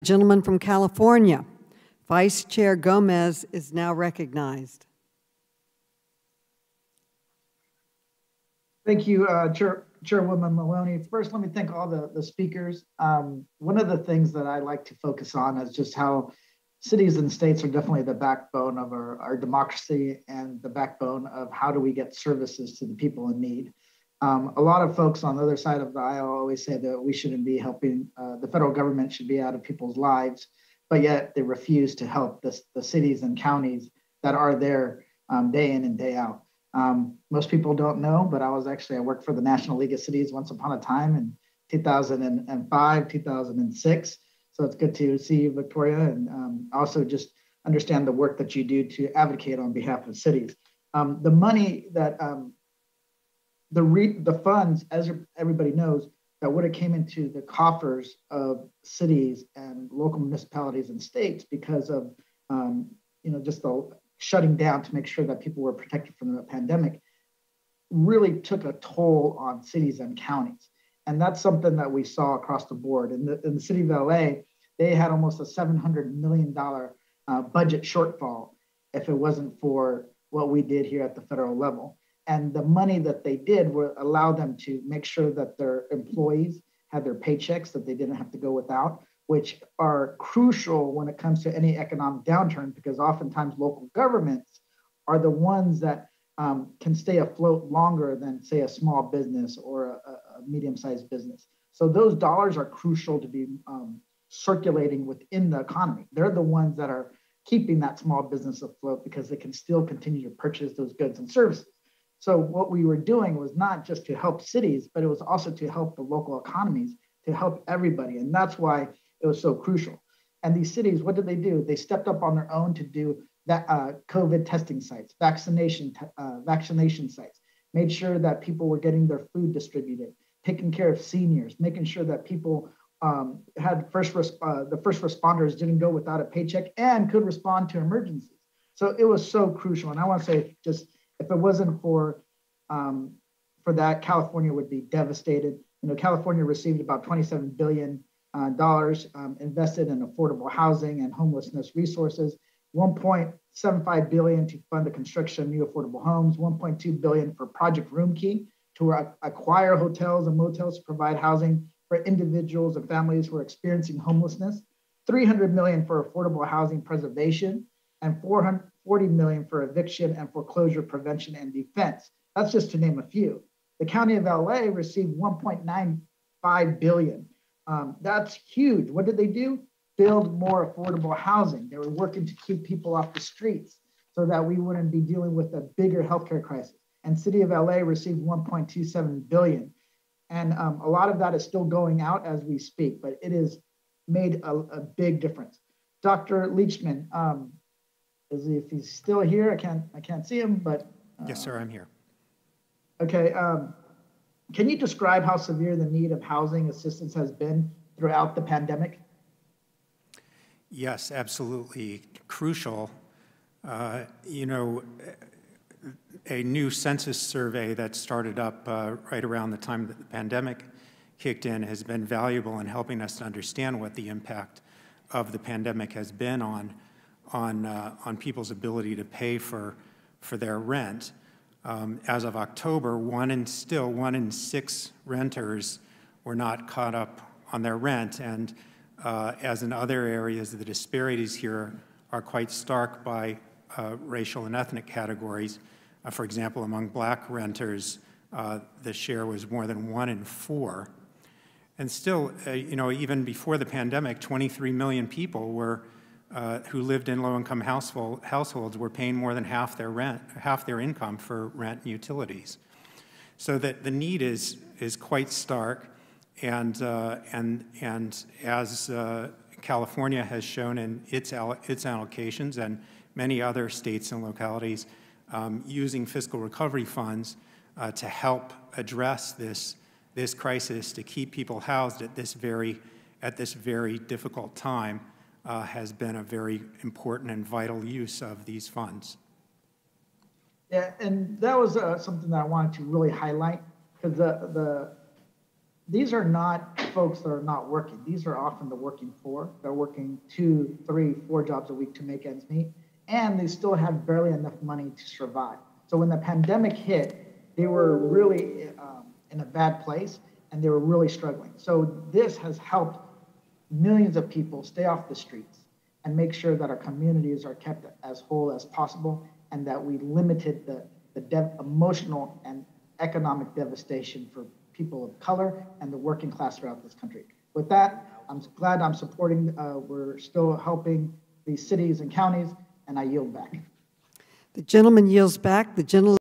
Gentleman from California, Vice Chair Gomez is now recognized. Thank you, Chairwoman Maloney. First, let me thank all the speakers. One of the things that I like to focus on is just how cities and states are definitely the backbone of our democracy and the backbone of how do we get services to the people in need. A lot of folks on the other side of the aisle always say that we shouldn't be helping, the federal government should be out of people's lives, but yet they refuse to help the cities and counties that are there day in and day out. Most people don't know, but I worked for the National League of Cities once upon a time in 2005, 2006. So it's good to see you, Victoria, and also just understand the work that you do to advocate on behalf of cities. The money that the funds, as everybody knows, that would have came into the coffers of cities and local municipalities and states because of just the shutting down to make sure that people were protected from the pandemic, really took a toll on cities and counties. And that's something that we saw across the board. In the city of LA, they had almost a $700 million budget shortfall if it wasn't for what we did here at the federal level. And the money that they did would allow them to make sure that their employees had their paychecks, that they didn't have to go without, which are crucial when it comes to any economic downturn, because oftentimes local governments are the ones that can stay afloat longer than, say, a small business or a medium-sized business. So those dollars are crucial to be circulating within the economy. They're the ones that are keeping that small business afloat because they can still continue to purchase those goods and services. So what we were doing was not just to help cities, but it was also to help the local economies, to help everybody. And that's why it was so crucial. And these cities, what did they do? They stepped up on their own to do that COVID testing sites, vaccination sites, made sure that people were getting their food distributed, taking care of seniors, making sure that people had the first responders didn't go without a paycheck and could respond to emergencies. So it was so crucial. And I want to say, just if it wasn't for that, California would be devastated. California received about $27 billion invested in affordable housing and homelessness resources, $1.75 billion to fund the construction of new affordable homes, $1.2 billion for Project Roomkey to acquire hotels and motels to provide housing for individuals and families who are experiencing homelessness, $300 million for affordable housing preservation, and $440 million for eviction and foreclosure prevention and defense. That's just to name a few. The County of LA received $1.95 billion. That's huge. What did they do? Build more affordable housing. They were working to keep people off the streets so that we wouldn't be dealing with a bigger healthcare crisis. And City of LA received $1.27 billion. And a lot of that is still going out as we speak, but it has made a big difference. Dr. Leachman, if he's still here, I can't see him, but. Yes, sir, I'm here. Okay. Can you describe how severe the need of housing assistance has been throughout the pandemic? Yes, absolutely crucial. A new census survey that started up right around the time that the pandemic kicked in has been valuable in helping us to understand what the impact of the pandemic has been on people's ability to pay for their rent. As of October, one in 6 renters were not caught up on their rent, and as in other areas, the disparities here are quite stark by racial and ethnic categories. For example, among Black renters, the share was more than 1 in 4. And still, even before the pandemic, 23 million people who lived in low-income households were paying more than half their income for rent and utilities. So that the need is quite stark, and as California has shown in its allocations and many other states and localities, using fiscal recovery funds to help address this crisis, to keep people housed at this very difficult time, has been a very important and vital use of these funds. Yeah, and that was something that I wanted to really highlight, because these are not folks that are not working. These are often the working poor. They're working 2, 3, 4 jobs a week to make ends meet, and they still have barely enough money to survive. So when the pandemic hit, they were really in a bad place, and they were really struggling. So this has helped millions of people stay off the streets and make sure that our communities are kept as whole as possible, and that we limited the emotional and economic devastation for people of color and the working class throughout this country. With that, I'm glad I'm supporting, we're still helping these cities and counties, and I yield back. The gentleman yields back. The gentleman